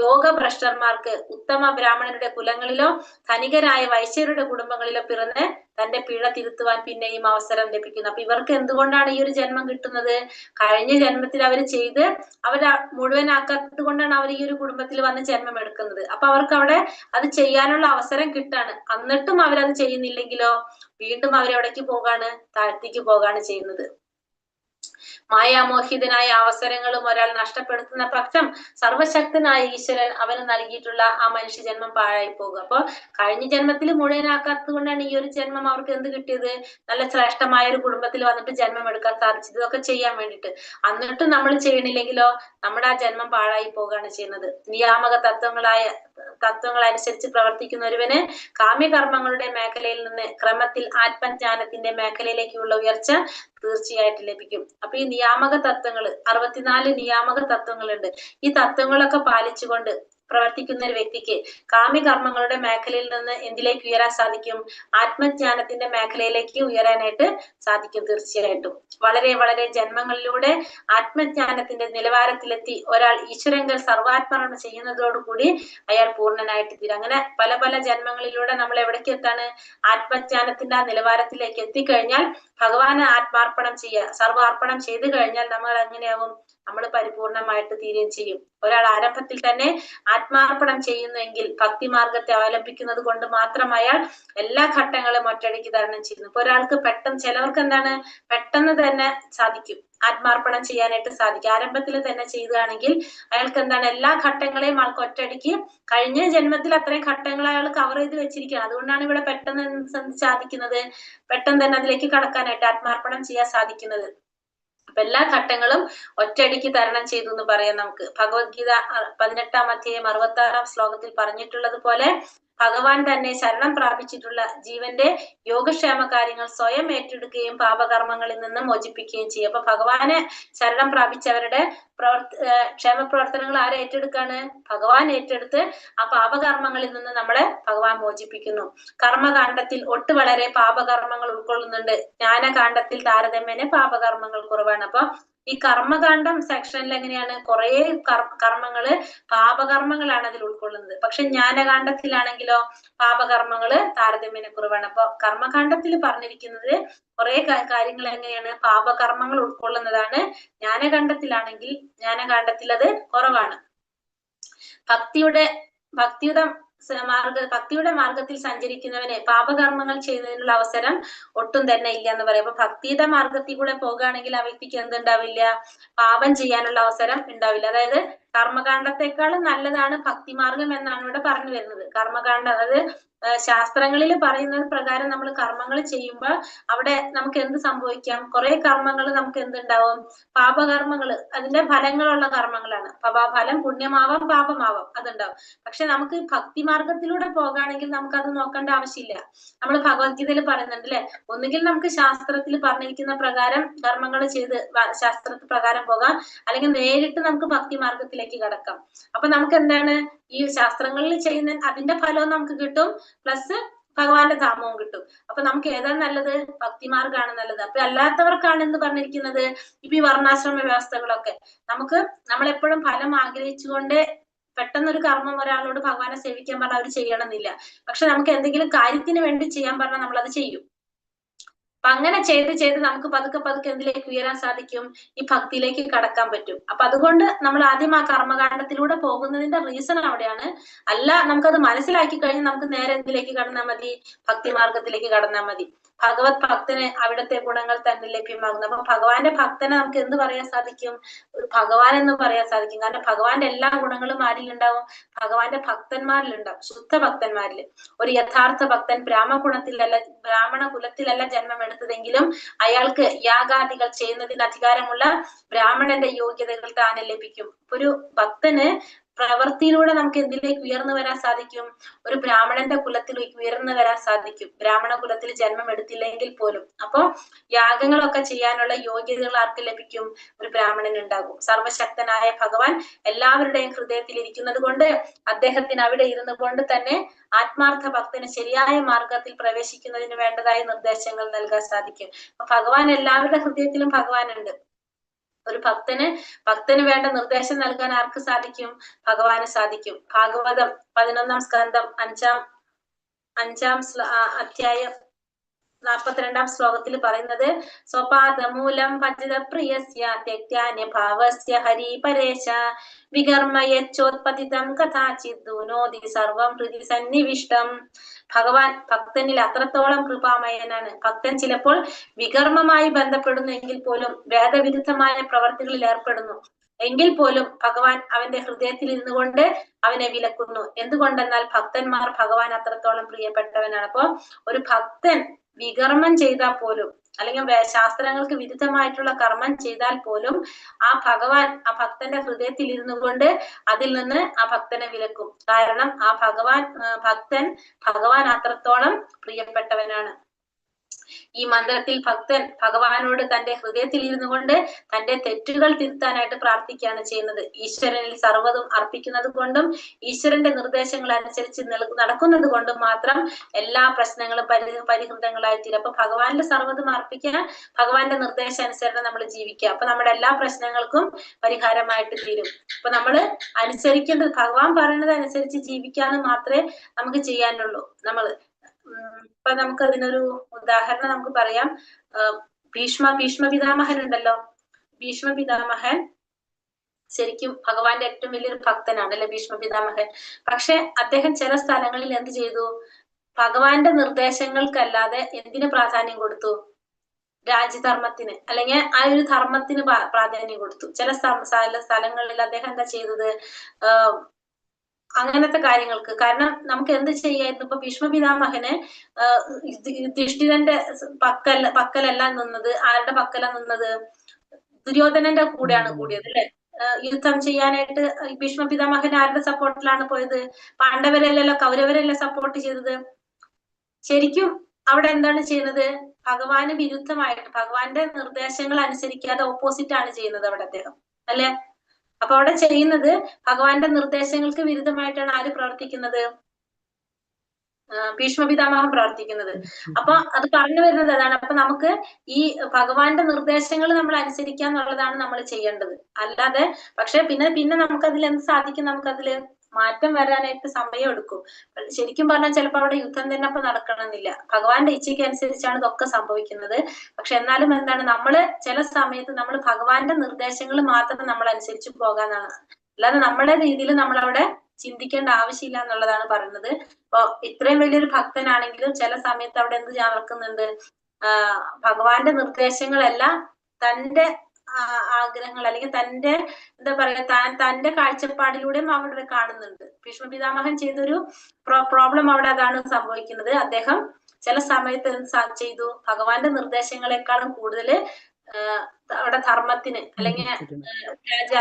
യോഗഭ്രഷ്ടന്മാർക്ക് ഉത്തമ ബ്രാഹ്മണരുടെ കുലങ്ങളിലോ ധനികരായ വൈശ്യരുടെ കുടുംബങ്ങളിലോ പിറന്ന് തന്റെ പിഴ തിരുത്തുവാൻ പിന്നെയും അവസരം ലഭിക്കുന്നു. അപ്പൊ ഇവർക്ക് എന്തുകൊണ്ടാണ് ഈ ഒരു ജന്മം കിട്ടുന്നത്? കഴിഞ്ഞ ജന്മത്തിൽ അവർ ചെയ്ത് അവര് മുഴുവനാക്കാത്തത് കൊണ്ടാണ് അവർ ഈ ഒരു കുടുംബത്തിൽ വന്ന് ജന്മം എടുക്കുന്നത്. അപ്പൊ അവർക്ക് അവിടെ അത് ചെയ്യാനുള്ള അവസരം കിട്ടാണ്. എന്നിട്ടും അവരത് ചെയ്യുന്നില്ലെങ്കിലോ വീണ്ടും അവരെവിടേക്ക് പോകാണ്? താഴ്ത്തേക്ക് പോകാണ് ചെയ്യുന്നത്. മായാമോഹിതനായ അവസരങ്ങളും ഒരാൾ നഷ്ടപ്പെടുത്തുന്ന പക്ഷം സർവശക്തനായ ഈശ്വരൻ അവന് നൽകിയിട്ടുള്ള ആ മനുഷ്യജന്മം പാഴായി പോകും. അപ്പൊ കഴിഞ്ഞ ജന്മത്തിൽ മുഴുവനാക്കാത്തത് കൊണ്ടാണ് ഈ ഒരു ജന്മം അവർക്ക് എന്ത് കിട്ടിയത്? നല്ല ശ്രേഷ്ഠമായ ഒരു കുടുംബത്തിൽ വന്നിട്ട് ജന്മം എടുക്കാൻ സാധിച്ചത്. ഇതൊക്കെ ചെയ്യാൻ വേണ്ടിയിട്ട്. എന്നിട്ടും നമ്മൾ ചെയ്യണില്ലെങ്കിലോ നമ്മുടെ ആ ജന്മം പാഴായി പോവുകയാണ് ചെയ്യുന്നത്. നിയാമക തത്വങ്ങൾ അനുസരിച്ച് പ്രവർത്തിക്കുന്ന ഒരുവന് കാമ്യകർമ്മങ്ങളുടെ മേഖലയിൽ നിന്ന് ക്രമത്തിൽ ആത്മജ്ഞാനത്തിന്റെ മേഖലയിലേക്കുള്ള ഉയർച്ച തീർച്ചയായിട്ടും ലഭിക്കും. അപ്പൊ ഈ നിയാമക തത്വങ്ങൾ 64 നിയാമക തത്വങ്ങളുണ്ട്. ഈ തത്വങ്ങളൊക്കെ പാലിച്ചുകൊണ്ട് പ്രവർത്തിക്കുന്ന ഒരു വ്യക്തിക്ക് കാമ്യകർമ്മങ്ങളുടെ മേഖലയിൽ നിന്ന് എന്തിലേക്ക് ഉയരാൻ സാധിക്കും? ആത്മജ്ഞാനത്തിന്റെ മേഖലയിലേക്ക് ഉയരാനായിട്ട് സാധിക്കും തീർച്ചയായിട്ടും. വളരെ വളരെ ജന്മങ്ങളിലൂടെ ആത്മജ്ഞാനത്തിന്റെ നിലവാരത്തിലെത്തി ഒരാൾ ഈശ്വരങ്കൽ സർവാത്മരണം ചെയ്യുന്നതോടുകൂടി അയാൾ പൂർണ്ണനായിട്ട് തീരും. അങ്ങനെ പല പല ജന്മങ്ങളിലൂടെ നമ്മൾ എവിടേക്ക് എത്താണ്? ആത്മജ്ഞാനത്തിന്റെ ആ നിലവാരത്തിലേക്ക് എത്തിക്കഴിഞ്ഞാൽ ഭഗവാന് ആത്മാർപ്പണം ചെയ്യുക, സർവാർപ്പണം ചെയ്തു കഴിഞ്ഞാൽ നമ്മൾ എങ്ങനെയാവും? നമ്മൾ പരിപൂർണമായിട്ട് തീരുകയും ചെയ്യും. ഒരാൾ ആരംഭത്തിൽ തന്നെ ആത്മാർപ്പണം ചെയ്യുന്നെങ്കിൽ ഭക്തിമാർഗത്തെ അവലംബിക്കുന്നത് കൊണ്ട് മാത്രം അയാൾ എല്ലാ ഘട്ടങ്ങളും ഒറ്റയടിക്ക് തരണം ചെയ്യുന്നു. ഇപ്പൊ ഒരാൾക്ക് ചിലവർക്ക് എന്താണ്? പെട്ടെന്ന് തന്നെ സാധിക്കും, ആത്മാർപ്പണം ചെയ്യാനായിട്ട് സാധിക്കും. ആരംഭത്തിൽ തന്നെ ചെയ്യുകയാണെങ്കിൽ അയാൾക്ക് എന്താണ്? എല്ലാ ഘട്ടങ്ങളെയും ആൾക്ക് ഒറ്റയടിക്ക് കഴിഞ്ഞ ജന്മത്തിൽ അത്രയും ഘട്ടങ്ങൾ അയാൾ കവർ ചെയ്ത് വെച്ചിരിക്കുകയാണ്. അതുകൊണ്ടാണ് ഇവിടെ പെട്ടെന്ന് സാധിക്കുന്നത്, പെട്ടെന്ന് തന്നെ അതിലേക്ക് കടക്കാനായിട്ട് ആത്മാർപ്പണം ചെയ്യാൻ സാധിക്കുന്നത്. അപ്പൊ എല്ലാ ഘട്ടങ്ങളും ഒറ്റയടിക്ക് തരണം ചെയ്തു എന്ന് പറയാം നമുക്ക്. ഭഗവത്ഗീത 18 അധ്യായം 66 ശ്ലോകത്തിൽ പറഞ്ഞിട്ടുള്ളത് പോലെ ഭഗവാൻ തന്നെ ശരണം പ്രാപിച്ചിട്ടുള്ള ജീവന്റെ യോഗക്ഷേമ കാര്യങ്ങൾ സ്വയം ഏറ്റെടുക്കുകയും പാപകർമ്മങ്ങളിൽ നിന്ന് മോചിപ്പിക്കുകയും ചെയ്യും. അപ്പൊ ഭഗവാനെ ശരണം പ്രാപിച്ചവരുടെ ക്ഷേമ പ്രവർത്തനങ്ങൾ ആരെ ഏറ്റെടുക്കാണ്? ഭഗവാൻ ഏറ്റെടുത്ത് ആ പാപകർമ്മങ്ങളിൽ നിന്ന് നമ്മളെ ഭഗവാൻ മോചിപ്പിക്കുന്നു. കർമ്മകാണ്ഡത്തിൽ വളരെ പാപകർമ്മങ്ങൾ ഉൾക്കൊള്ളുന്നുണ്ട്, ജ്ഞാനകാണ്ഡത്തിൽ താരതമ്യേന പാപകർമ്മങ്ങൾ കുറവാണ്. അപ്പൊ ഈ കർമ്മകാണ്ഡം സെക്ഷനിൽ എങ്ങനെയാണ് കുറെ കർമ്മങ്ങള് പാപകർമ്മങ്ങളാണ് അതിൽ ഉൾക്കൊള്ളുന്നത്. പക്ഷെ ജ്ഞാനകാണ്ഡത്തിലാണെങ്കിലോ പാപകർമ്മങ്ങള് താരതമ്യേന കുറവാണ്. അപ്പൊ കർമ്മകാണ്ഡത്തിൽ പറഞ്ഞിരിക്കുന്നത് കുറെ കാര്യങ്ങൾ എങ്ങനെയാണ് പാപകർമ്മങ്ങൾ ഉൾക്കൊള്ളുന്നതാണ്. ജ്ഞാനകാണ്ഡത്തിൽ അത് കുറവാണ്. ഭക്തിയുടെ മാർഗത്തിൽ സഞ്ചരിക്കുന്നവന് പാപകർമ്മങ്ങൾ ചെയ്യുന്നതിനുള്ള അവസരം ഒട്ടും തന്നെ ഇല്ല എന്ന് പറയും. അപ്പൊ ഭക്തിയുടെ മാർഗത്തിൽ കൂടെ പോകുകയാണെങ്കിൽ ആ വ്യക്തിക്ക് എന്തുണ്ടാവില്ല? പാപം ചെയ്യാനുള്ള അവസരം ഉണ്ടാവില്ല. അതായത് കർമ്മകാണ്ഡത്തെക്കാളും നല്ലതാണ് ഭക്തിമാർഗം എന്നാണ് ഇവിടെ പറഞ്ഞു വരുന്നത്. കർമ്മകാണ്ഡം അതായത് ശാസ്ത്രങ്ങളിൽ പറയുന്നത് പ്രകാരം നമ്മൾ കർമ്മങ്ങൾ ചെയ്യുമ്പോൾ അവിടെ നമുക്ക് എന്ത് സംഭവിക്കാം? കുറെ കർമ്മങ്ങൾ നമുക്ക് എന്തുണ്ടാവും? പാപകർമ്മങ്ങൾ, അതിന്റെ ഫലങ്ങളുള്ള കർമ്മങ്ങളാണ്. ഫലം പുണ്യമാവാം പാപമാവാം, അതുണ്ടാവും. പക്ഷെ നമുക്ക് ഭക്തിമാർഗത്തിലൂടെ പോകുകയാണെങ്കിൽ നമുക്ക് അത് നോക്കേണ്ട ആവശ്യമില്ല. നമ്മൾ ഭഗവത്ഗീതയിൽ പറയുന്നുണ്ട് അല്ലെ, ഒന്നുകിൽ നമുക്ക് ശാസ്ത്രത്തിൽ പറഞ്ഞിരിക്കുന്ന പ്രകാരം കർമ്മങ്ങൾ ചെയ്ത് ശാസ്ത്രത്തിൽ പ്രകാരം പോകാം, അല്ലെങ്കിൽ നേരിട്ട് നമുക്ക് ഭക്തിമാർഗത്തിലേക്ക് കടക്കാം. അപ്പൊ നമുക്ക് എന്താണ് ഈ ശാസ്ത്രങ്ങളിൽ ചെയ്യുന്ന അതിന്റെ ഫലവും നമുക്ക് കിട്ടും, പ്ലസ് ഭഗവാന്റെ ധാമവും കിട്ടും. അപ്പൊ നമുക്ക് ഏതാണ് നല്ലത്? ഭക്തിമാർഗമാണ് നല്ലത്. അപ്പൊ അല്ലാത്തവർക്കാണ് എന്ന് പറഞ്ഞിരിക്കുന്നത് ഇപ്പൊ ഈ വർണ്ണാശ്രമ വ്യവസ്ഥകളൊക്കെ നമ്മളെപ്പോഴും ഫലം ആഗ്രഹിച്ചുകൊണ്ട് പെട്ടെന്നൊരു കർമ്മം ഒരാളോട് ഭഗവാനെ സേവിക്കാൻ പറഞ്ഞാൽ അവർ ചെയ്യണമെന്നില്ല. പക്ഷെ നമുക്ക് എന്തെങ്കിലും കാര്യത്തിന് വേണ്ടി ചെയ്യാൻ പറഞ്ഞാൽ നമ്മൾ അത് ചെയ്യും. അപ്പൊ അങ്ങനെ ചെയ്ത് നമുക്ക് പതുക്കെ എന്തിലേക്ക് ഉയരാൻ സാധിക്കും? ഈ ഭക്തിയിലേക്ക് കടക്കാൻ പറ്റും. അപ്പൊ അതുകൊണ്ട് നമ്മൾ ആദ്യം ആ കർമ്മകാണ്ഡത്തിലൂടെ പോകുന്നതിന്റെ റീസൺ അവിടെയാണ്. അല്ല, നമുക്കത് മനസ്സിലാക്കി കഴിഞ്ഞ് നമുക്ക് നേരെ എന്തിലേക്ക് കടന്നാൽ മതി? ഭക്തിമാർഗത്തിലേക്ക് കടന്നാൽ മതി. ഭഗവത് ഭക്തന് അവിടുത്തെ ഗുണങ്ങൾ തന്നെ ലഭ്യമാകുന്നു. അപ്പൊ ഭഗവാന്റെ ഭക്തനെ നമുക്ക് എന്ത് പറയാൻ സാധിക്കും? ഒരു ഭഗവാൻ എന്ന് പറയാൻ സാധിക്കും. കാരണം ഭഗവാന്റെ എല്ലാ ഗുണങ്ങളും ആരിലുണ്ടാവും? ഭഗവാന്റെ ഭക്തന്മാരിലുണ്ടാവും, ശുദ്ധ ഭക്തന്മാരിൽ. ഒരു യഥാർത്ഥ ഭക്തൻ ബ്രാഹ്മണ കുലത്തിലല്ല ജന്മം എടുത്തതെങ്കിലും അയാൾക്ക് യാഗാദികൾ ചെയ്യുന്നതിന് അധികാരമുള്ള ബ്രാഹ്മണന്റെ യോഗ്യതകൾ താനെ ലഭിക്കും. ഒരു ഭക്തന് പ്രവൃത്തിയിലൂടെ നമുക്ക് എന്തിലേക്ക് ഉയർന്നു വരാൻ സാധിക്കും? ഒരു ബ്രാഹ്മണന്റെ കുലത്തിലേക്ക് ഉയർന്നു വരാൻ സാധിക്കും, ബ്രാഹ്മണ കുലത്തിൽ ജന്മം എടുത്തില്ലെങ്കിൽ പോലും. അപ്പൊ യാഗങ്ങളൊക്കെ ചെയ്യാനുള്ള യോഗ്യതകൾ ആർക്ക് ലഭിക്കും? ഒരു ബ്രാഹ്മണന് ഉണ്ടാകും. സർവശക്തനായ ഭഗവാൻ എല്ലാവരുടെയും ഹൃദയത്തിൽ ഇരിക്കുന്നത് കൊണ്ട് അദ്ദേഹത്തിന് അവിടെ ഇരുന്നു കൊണ്ട് തന്നെ ആത്മാർത്ഥ ഭക്തന് ശരിയായ മാർഗത്തിൽ പ്രവേശിക്കുന്നതിന് വേണ്ടതായ നിർദ്ദേശങ്ങൾ നൽകാൻ സാധിക്കും. അപ്പൊ ഭഗവാൻ എല്ലാവരുടെ ഹൃദയത്തിലും ഭഗവാനുണ്ട്. ഒരു ഭക്തന് വേണ്ട നിർദ്ദേശം നൽകാൻ ആർക്ക് സാധിക്കും? ഭഗവാന് സാധിക്കും. ഭാഗവതം 11-ാം സ്കന്ധം 5-ാം അധ്യായം 42-ാം ശ്ലോകത്തിൽ പറയുന്നത് സ്വപാദമൂലം ഭജിത പ്രിയസ്യ ത്യക്ത്യാന്യ ഭാവസ്യ ഹരി പരേശ വികർമ്മ യച്ചോത്പതിതം കഥാചിദ്ദൂനോതി സർവം ഹൃദി സന്നിവിഷ്ടം. ഭഗവാൻ ഭക്തനിൽ അത്രത്തോളം കൃപാമയനാണ്. ഭക്തൻ ചിലപ്പോൾ വികർമ്മമായി ബന്ധപ്പെടുന്നെങ്കിൽ പോലും വേദവിരുദ്ധമായ പ്രവർത്തികളിൽ ഏർപ്പെടുന്നു എങ്കിൽ പോലും ഭഗവാൻ അവന്റെ ഹൃദയത്തിൽ ഇരുന്നു കൊണ്ട് അവനെ വിലക്കുന്നു. എന്തുകൊണ്ടെന്നാൽ ഭക്തന്മാർ ഭഗവാൻ അത്രത്തോളം പ്രിയപ്പെട്ടവനാണ്. അപ്പൊ ഒരു ഭക്തൻ വികർമ്മം ചെയ്താൽ പോലും, അല്ലെങ്കിൽ ശാസ്ത്രങ്ങൾക്ക് വിരുദ്ധമായിട്ടുള്ള കർമ്മം ചെയ്താൽ പോലും ആ ഭഗവാൻ ആ ഭക്തന്റെ ഹൃദയത്തിൽ ഇരുന്നു കൊണ്ട് അതിൽ നിന്ന് ആ ഭക്തനെ വിലക്കും. കാരണം ആ ഭഗവാൻ അത്രത്തോളം പ്രിയപ്പെട്ടവനാണ്. ഈ മന്ത്രത്തിൽ ഭക്തൻ ഭഗവാനോട് തന്റെ ഹൃദയത്തിൽ ഇരുന്നു കൊണ്ട് തന്റെ തെറ്റുകൾ തിരുത്താനായിട്ട് പ്രാർത്ഥിക്കുകയാണ് ചെയ്യുന്നത്. ഈശ്വരനിൽ സർവ്വതും അർപ്പിക്കുന്നത് കൊണ്ടും ഈശ്വരന്റെ നിർദ്ദേശങ്ങൾ അനുസരിച്ച് നടക്കുന്നത് കൊണ്ടും മാത്രം എല്ലാ പ്രശ്നങ്ങളും പരിഹൃതങ്ങളായി തീരും. അപ്പൊ ഭഗവാന്റെ സർവ്വതും അർപ്പിക്കുക, ഭഗവാന്റെ നിർദ്ദേശാനുസരണം നമ്മൾ ജീവിക്കുക. അപ്പൊ നമ്മുടെ എല്ലാ പ്രശ്നങ്ങൾക്കും പരിഹാരമായിട്ട് തീരും. അപ്പൊ നമ്മൾ അനുസരിക്കേണ്ടത് ഭഗവാൻ പറയുന്നത് അനുസരിച്ച് ജീവിക്കാന്ന് മാത്രമേ നമുക്ക് ചെയ്യാനുള്ളൂ. ഇപ്പൊ നമുക്ക് അതിനൊരു ഉദാഹരണം നമുക്ക് പറയാം. ഭീഷ്മ പിതാമഹൻ ഉണ്ടല്ലോ. ഭീഷ്മ പിതാമഹൻ ശരിക്കും ഭഗവാന്റെ ഏറ്റവും വലിയൊരു ഭക്തനാണ് അല്ലെ ഭീഷ്മ പിതാമഹൻ. പക്ഷെ അദ്ദേഹം ചില സ്ഥലങ്ങളിൽ എന്ത് ചെയ്തു? ഭഗവാന്റെ നിർദ്ദേശങ്ങൾക്കല്ലാതെ എന്തിനു പ്രാധാന്യം കൊടുത്തു? രാജ്യധർമ്മത്തിന്, അല്ലെങ്കിൽ ആ ഒരു ധർമ്മത്തിന് പ്രാധാന്യം കൊടുത്തു. ചില സ്ഥലങ്ങളിൽ അദ്ദേഹം എന്താ ചെയ്തത്? അങ്ങനത്തെ കാര്യങ്ങൾക്ക്. കാരണം നമുക്ക് എന്ത് ചെയ്യായിരുന്നു? ഇപ്പൊ ഭീഷ്മ പിതാമഹന് യുധിഷ്ഠിരന്റെ പക്കലല്ല നിന്നത്. ആരുടെ പക്കല നിന്നത്? ദുര്യോധനന്റെ കൂടെയാണ് കൂടിയത് അല്ലെ. യുദ്ധം ചെയ്യാനായിട്ട് ഭീഷ്മ പിതാമഹൻ ആരുടെ സപ്പോർട്ടിലാണ് പോയത്? പാണ്ഡവരല്ലല്ലോ, കൗരവരല്ല സപ്പോർട്ട് ചെയ്തത്. ശരിക്കും അവിടെ എന്താണ് ചെയ്യുന്നത്? ഭഗവാന് വിരുദ്ധമായിട്ട്, ഭഗവാന്റെ നിർദ്ദേശങ്ങൾ അനുസരിക്കാതെ ഓപ്പോസിറ്റ് ആണ് ചെയ്യുന്നത് അവിടെ അദ്ദേഹം അല്ലെ. അപ്പൊ അവിടെ ചെയ്യുന്നത് ഭഗവാന്റെ നിർദ്ദേശങ്ങൾക്ക് വിരുദ്ധമായിട്ടാണ് ആര് പ്രവർത്തിക്കുന്നത്? ഭീഷ്മപിതാമഹൻ പ്രാർത്ഥിക്കുന്നത്. അപ്പൊ അത് പറഞ്ഞു വരുന്നത് അതാണ്. അപ്പൊ നമുക്ക് ഈ ഭഗവാന്റെ നിർദ്ദേശങ്ങൾ നമ്മൾ അനുസരിക്കുക എന്നുള്ളതാണ് നമ്മൾ ചെയ്യേണ്ടത്. അല്ലാതെ പക്ഷെ പിന്നെ നമുക്കതിൽ എന്ത് സാധിക്കും, നമുക്കതില് മാറ്റം വരാനായിട്ട് സമയം എടുക്കും. ശരിക്കും പറഞ്ഞാൽ ചിലപ്പോൾ അവിടെ യുദ്ധം തന്നെ അപ്പൊ നടക്കണമെന്നില്ല. ഭഗവാന്റെ ഇച്ഛയ്ക്ക് അനുസരിച്ചാണ് ഇതൊക്കെ സംഭവിക്കുന്നത്. പക്ഷെ എന്നാലും എന്താണ്, നമ്മള് ചില സമയത്ത് നമ്മൾ ഭഗവാന്റെ നിർദ്ദേശങ്ങൾ മാത്രം നമ്മൾ അനുസരിച്ച് പോകാനാണ്. അല്ലാതെ നമ്മുടെ രീതിയിൽ നമ്മളവിടെ ചിന്തിക്കേണ്ട ആവശ്യമില്ല എന്നുള്ളതാണ് പറയുന്നത്. അപ്പൊ ഇത്രയും വലിയൊരു ഭക്തനാണെങ്കിലും ചില സമയത്ത് അവിടെ എന്ത് നടക്കുന്നുണ്ട്, ഭഗവാന്റെ നിർദ്ദേശങ്ങളെല്ലാം തന്റെ ആഗ്രഹങ്ങൾ അല്ലെങ്കിൽ തന്റെ എന്താ പറയാ തന്റെ കാഴ്ചപ്പാടിലൂടെയും അവിടെ കാണുന്നുണ്ട്. ഭീഷ്മപിതാമഹൻ ചെയ്തൊരു പ്രോബ്ലം അവിടെ അതാണ് സംഭവിക്കുന്നത്. അദ്ദേഹം ചില സമയത്ത് എന്ത് ചെയ്തു, ഭഗവാന്റെ നിർദ്ദേശങ്ങളെക്കാളും കൂടുതൽ അവിടെ ധർമ്മത്തിന് അല്ലെങ്കിൽ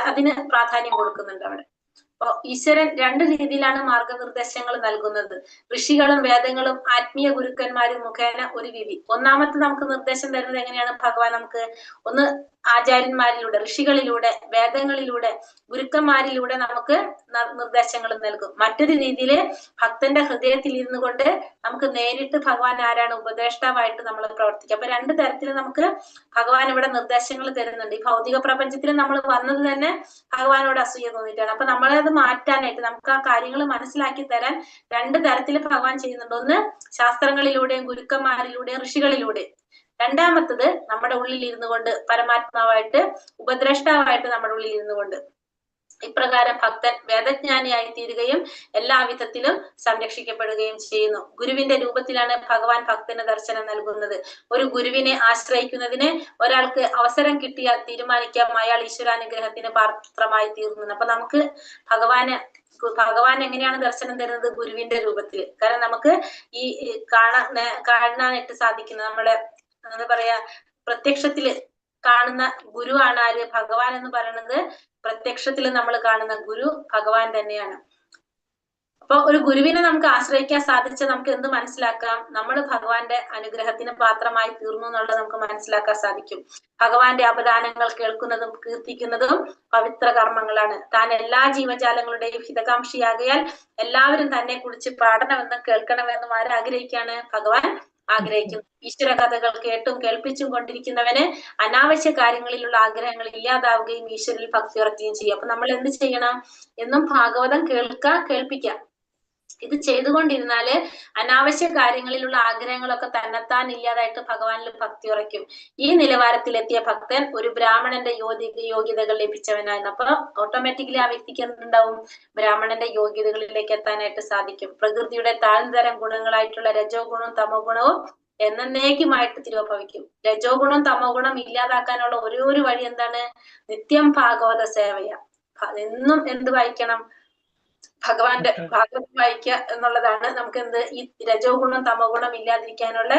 അതിന് പ്രാധാന്യം കൊടുക്കുന്നുണ്ട് അവിടെ. അപ്പൊ ഈശ്വരൻ രണ്ട് രീതിയിലാണ് മാർഗനിർദ്ദേശങ്ങൾ നൽകുന്നത്. ഋഷികളും വേദങ്ങളും ആത്മീയ ഗുരുക്കന്മാരും മുഖേന ഒരു വിധി. ഒന്നാമത്തെ നമുക്ക് നിർദ്ദേശം തരുന്നത് എങ്ങനെയാണ് ഭഗവാൻ നമുക്ക് ഒന്ന് ആചാര്യന്മാരിലൂടെ, ഋഷികളിലൂടെ, വേദങ്ങളിലൂടെ, ഗുരുക്കന്മാരിലൂടെ നമുക്ക് നിർദ്ദേശങ്ങൾ നൽകും. മറ്റൊരു രീതിയില് ഭക്തന്റെ ഹൃദയത്തിൽ ഇരുന്നു കൊണ്ട് നമുക്ക് നേരിട്ട് ഭഗവാൻ ആരാണ് ഉപദേഷ്ടാവായിട്ട് നമ്മൾ പ്രവർത്തിക്കുക. അപ്പൊ രണ്ട് തരത്തിൽ നമുക്ക് ഭഗവാൻ ഇവിടെ നിർദ്ദേശങ്ങൾ തരുന്നുണ്ട്. ഈ ഭൗതിക പ്രപഞ്ചത്തിൽ നമ്മൾ വന്നത് തന്നെ ഭഗവാനോട് അസൂയ തോന്നിയിട്ടാണ്. അപ്പൊ നമ്മളത് മാറ്റാനായിട്ട്, നമുക്ക് ആ കാര്യങ്ങൾ മനസ്സിലാക്കി തരാൻ രണ്ട് തരത്തിൽ ഭഗവാൻ ചെയ്യുന്നുണ്ട്. ഒന്ന് ശാസ്ത്രങ്ങളിലൂടെയും ഗുരുക്കന്മാരിലൂടെയും ഋഷികളിലൂടെയും. രണ്ടാമത്തത് നമ്മുടെ ഉള്ളിൽ ഇരുന്നു കൊണ്ട് പരമാത്മാവായിട്ട് ഉപദ്രഷ്ടാവായിട്ട് നമ്മുടെ ഉള്ളിൽ ഇരുന്നു കൊണ്ട്. ഇപ്രകാരം ഭക്തൻ വേദജ്ഞാനിയായി തീരുകയും എല്ലാ വിധത്തിലും സംരക്ഷിക്കപ്പെടുകയും ചെയ്യുന്നു. ഗുരുവിന്റെ രൂപത്തിലാണ് ഭഗവാൻ ഭക്തന് ദർശനം നൽകുന്നത്. ഒരു ഗുരുവിനെ ആശ്രയിക്കുന്നതിന് ഒരാൾക്ക് അവസരം കിട്ടിയാൽ തീരുമാനിക്കാം അയാൾ ഈശ്വരാനുഗ്രഹത്തിന് പാത്രമായി തീർന്നു. അപ്പൊ നമുക്ക് ഭഗവാൻ എങ്ങനെയാണ് ദർശനം തരുന്നത്? ഗുരുവിന്റെ രൂപത്തിൽ. കാരണം നമുക്ക് ഈ കാണാനായിട്ട് സാധിക്കുന്ന നമ്മുടെ എന്താ പറയാ പ്രത്യക്ഷത്തില് കാണുന്ന ഗുരു ആണ് ആര്? ഭഗവാൻ എന്ന് പറയുന്നത് പ്രത്യക്ഷത്തിൽ നമ്മൾ കാണുന്ന ഗുരു ഭഗവാൻ തന്നെയാണ്. അപ്പൊ ഒരു ഗുരുവിനെ നമുക്ക് ആശ്രയിക്കാൻ സാധിച്ച നമുക്ക് എന്ത് മനസ്സിലാക്കാം? നമ്മൾ ഭഗവാന്റെ അനുഗ്രഹത്തിന് പാത്രമായി തീർന്നു എന്നുള്ളത് നമുക്ക് മനസ്സിലാക്കാൻ സാധിക്കും. ഭഗവാന്റെ അപദാനങ്ങൾ കേൾക്കുന്നതും കീർത്തിക്കുന്നതും പവിത്ര കർമ്മങ്ങളാണ്. താൻ എല്ലാ ജീവജാലങ്ങളുടെയും ഹിതകാംക്ഷിയാകയാൽ എല്ലാവരും തന്നെ കുറിച്ച് പാടണമെന്നും കേൾക്കണമെന്നും ആരാഗ്രഹിക്കാണ്? ഭഗവാൻ ആഗ്രഹിക്കുന്നു. ഈശ്വര കഥകൾ കേട്ടും കേൾപ്പിച്ചും കൊണ്ടിരിക്കുന്നവന് അനാവശ്യ കാര്യങ്ങളിലുള്ള ആഗ്രഹങ്ങൾ ഇല്ലാതാവുകയും ഈശ്വരനിൽ ഭക്തി ഉറക്കുകയും ചെയ്യും. അപ്പൊ നമ്മൾ എന്ത് ചെയ്യണം? എന്നും ഭാഗവതം കേൾപ്പിക്കാം. ഇത് ചെയ്തുകൊണ്ടിരുന്നാല് അനാവശ്യ കാര്യങ്ങളിലുള്ള ആഗ്രഹങ്ങളൊക്കെ തന്നെത്താൻ ഇല്ലാതായിട്ട് ഭഗവാനിൽ ഭക്തി ഉറയ്ക്കും. ഈ നിലവാരത്തിലെത്തിയ ഭക്തൻ ഒരു ബ്രാഹ്മണന്റെ യോഗ്യതകൾ ലഭിച്ചവനായിരുന്നു. അപ്പൊ ഓട്ടോമാറ്റിക്കലി ആ വ്യക്തിക്ക് എന്തുണ്ടാവും? ബ്രാഹ്മണന്റെ യോഗ്യതകളിലേക്ക് എത്താനായിട്ട് സാധിക്കും. പ്രകൃതിയുടെ താഴ്ന്നതരം ഗുണങ്ങളായിട്ടുള്ള രജോ ഗുണവും തമോ ഗുണവും എന്നേക്കുമായിട്ട് തിരോഭവിക്കും. രജോ ഗുണം തമോ ഗുണം ഇല്ലാതാക്കാനുള്ള ഒരു വഴി എന്താണ്? നിത്യം ഭാഗവത സേവയ. എന്നും എന്ത് വായിക്കണം? ഭഗവാന്റെ ഭാഗവതം വായിക്കുക എന്നുള്ളതാണ് നമുക്ക് ഈ രജോ ഗുണം തമോ ഗുണം ഇല്ലാതിരിക്കാനുള്ള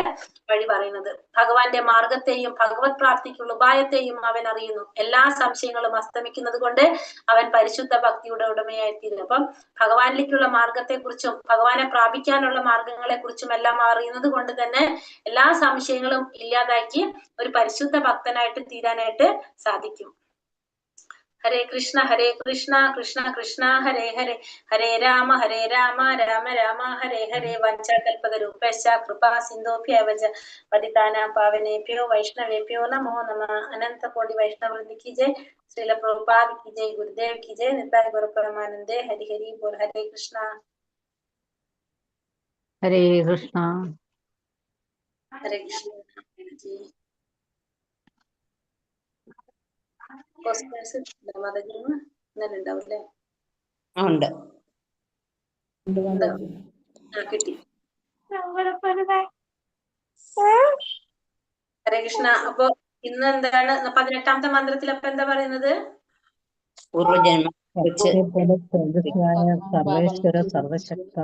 വഴി പറയുന്നത്. ഭഗവാന്റെ മാർഗത്തെയും ഭഗവത് പ്രാപ്തിക്കുള്ള ഉപായത്തെയും അവൻ അറിയുന്നു. എല്ലാ സംശയങ്ങളും അസ്തമിക്കുന്നത് കൊണ്ട് അവൻ പരിശുദ്ധ ഭക്തിയുടെ ഉടമയായിത്തീരും. അപ്പം ഭഗവാനിലേക്കുള്ള മാർഗത്തെ കുറിച്ചും ഭഗവാനെ പ്രാപിക്കാനുള്ള മാർഗങ്ങളെ കുറിച്ചും എല്ലാം അറിയുന്നത് കൊണ്ട് തന്നെ എല്ലാ സംശയങ്ങളും ഇല്ലാതാക്കി ഒരു പരിശുദ്ധ ഭക്തനായിട്ട് തീരാനായിട്ട് സാധിക്കും. ഹരേ കൃഷ്ണ കൃഷ്ണ കൃഷ്ണ ഹരേ ഹരേ, ഹരേ രാമ രാമ രാമ ഹരേ ഹരേ. വഞ്ചകൽപതരൂപേശ്ച കൃപാ സിന്ധോഭ്യവ ച പതിതാനാം പാവനേഭ്യോ വൈഷ്ണവേഭ്യോ നമോ നമഃ. അനന്ത കോടി വൈഷ്ണവൃന്ദ की जय, श्रील प्रभुपाद की जय, गुरुदेव की जय, निताय गौर परमानंदे. हरि हरि बोल. हरे कृष्णा हरे कृष्णा. हरे कृष्णा जी. ഉണ്ടാവില്ലേ? ഉണ്ട്. കിട്ടി. ഹരേ കൃഷ്ണ. അപ്പൊ ഇന്ന് എന്താണ് 18ാമത്തെ മന്ത്രത്തിൽ അപ്പൊ എന്താ പറയുന്നത്? സർവേശ്വര സർവശക്ത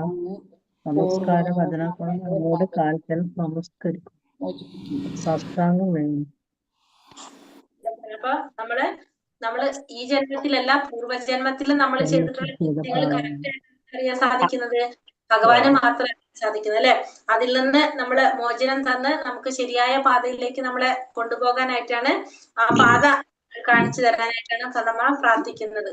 നമസ്കാര വദനങ്ങൾ നമ്മോട് കാൽക്കൽ നമസ്കരിക്കും. സാഷ്ടാംഗം വേണം. അപ്പൊ നമ്മള് ഈ ജന്മത്തിലല്ല പൂർവ്വജന്മത്തിലും നമ്മൾ ചെയ്തിട്ടുള്ള കറക്റ്റ് അറിയാൻ സാധിക്കുന്നത് ഭഗവാന് മാത്രമേ സാധിക്കുന്നത് അല്ലെ. അതിൽ നിന്ന് നമ്മള് മോചനം തന്ന് നമുക്ക് ശരിയായ പാതയിലേക്ക് നമ്മളെ കൊണ്ടുപോകാനായിട്ടാണ് ആ പാത കാണിച്ചു തരാനായിട്ടാണ് നമ്മൾ പ്രാർത്ഥിക്കുന്നത്.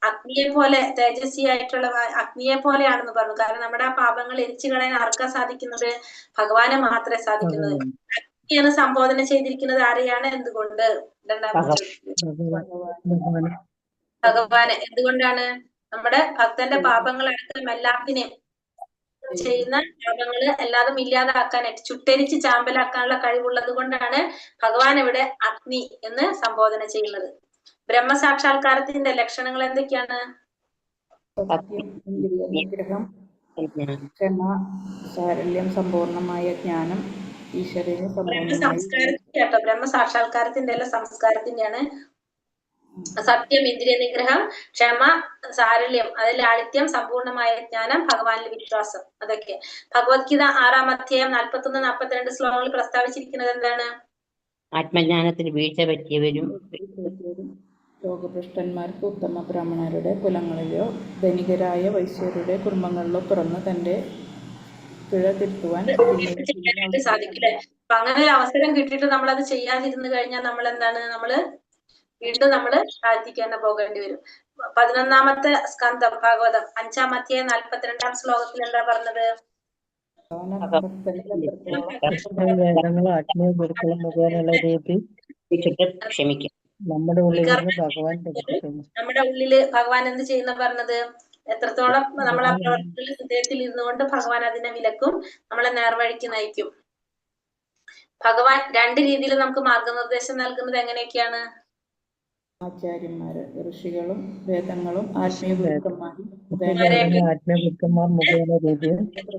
അഗ്നിയെ പോലെ തേജസ്വി ആയിട്ടുള്ള അഗ്നിയെ പോലെയാണെന്ന് പറഞ്ഞു. കാരണം നമ്മുടെ ആ പാപങ്ങൾ എരിച്ചു കളയാൻ ആർക്കാ സാധിക്കുന്നത്? ഭഗവാന് മാത്രമേ സാധിക്കുന്നത്. അഗ്നിയാണ് സംബോധന ചെയ്തിരിക്കുന്നത് ആരെയാണ്? എന്തുകൊണ്ട്? ഭഗവാന്. എന്തുകൊണ്ടാണ്? നമ്മുടെ ഭക്തന്റെ പാപങ്ങൾ അടക്കം എല്ലാത്തിനെയും ചെയ്യുന്ന പാപങ്ങള് എല്ലാതും ഇല്ലാതാക്കാനായിട്ട് ചുട്ടരിച്ച് ചാമ്പലാക്കാനുള്ള കഴിവുള്ളത് കൊണ്ടാണ് ഭഗവാൻ ഇവിടെ അഗ്നി എന്ന് സംബോധന ചെയ്യുന്നത്. ബ്രഹ്മസാക്ഷാത്കാരത്തിന്റെ ലക്ഷണങ്ങൾ എന്തൊക്കെയാണ്? നിഗ്രഹം, ക്ഷമ, സാരല്യം, സമ്പൂർണമായ ജ്ഞാനം, ഈശ്വരന് കേട്ടോ, ബ്രഹ്മസാക്ഷാത്കാരത്തിന്റെ അല്ല, സംസ്കാരത്തിന്റെയാണ്. സത്യം, ഇന്ദ്രിയ നിഗ്രഹം, ക്ഷമ, സാരല്യം, അതിൽ ലാളിത്യം, സമ്പൂർണമായ ജ്ഞാനം, ഭഗവാനിൽ വിശ്വാസം. അതൊക്കെ ഭഗവത്ഗീത 6-ാം അധ്യായം 41-42 ശ്ലോകങ്ങളിൽ പ്രസ്താവിച്ചിരിക്കുന്നത് എന്താണ്? ആത്മജ്ഞാനത്തിന് വീഴ്ച പറ്റിയവരും രോഗഭ്രഷ്ടന്മാർക്ക് ഉത്തമ ബ്രാഹ്മണരുടെ കുലങ്ങളിലോ ധനികരായ വൈശ്യരുടെ കുടുംബങ്ങളിലോ പിറന്ന് തന്റെ പിഴ തിരുത്തുവാൻ സാധിക്കില്ലേ? അപ്പൊ അങ്ങനെ ഒരു അവസരം കിട്ടിയിട്ട് നമ്മളത് ചെയ്യാതിരുന്നു കഴിഞ്ഞാൽ നമ്മൾ എന്താണ്? വീണ്ടും താഴ്ത്തിക്ക് തന്നെ പോകേണ്ടി വരും. 11-ാമത്തെ സ്കന്ധം ഭാഗവതം 5-ാം അധ്യായം 42-ാം ശ്ലോകത്തിൽ എന്താ പറഞ്ഞത്? വേദങ്ങളും ആത്മീയ ഗുരുക്കളും മുഖേനയുള്ള രീതി ക്ഷമിക്കും. നമ്മുടെ ഉള്ളിൽ ഭഗവാൻ എന്ത് ചെയ്യുന്ന പറഞ്ഞത്? എത്രത്തോളം നമ്മൾ ആ പ്രവർത്തികൾ ഹൃദയത്തിൽ ഇരുന്നുകൊണ്ട് ഭഗവാൻ അതിനെ വിലക്കും, നമ്മളെ നേർവഴിക്ക് നയിക്കും. ഭഗവാൻ 2 രീതിയിൽ നമുക്ക് മാർഗനിർദ്ദേശം നൽകുന്നത് എങ്ങനെയൊക്കെയാണ്? ആചാര്യന്മാര്, ഋഷികളും വേദങ്ങളും ആത്മീയ ഗുരുക്കന്മാരും മുഖേന രീതിയിൽ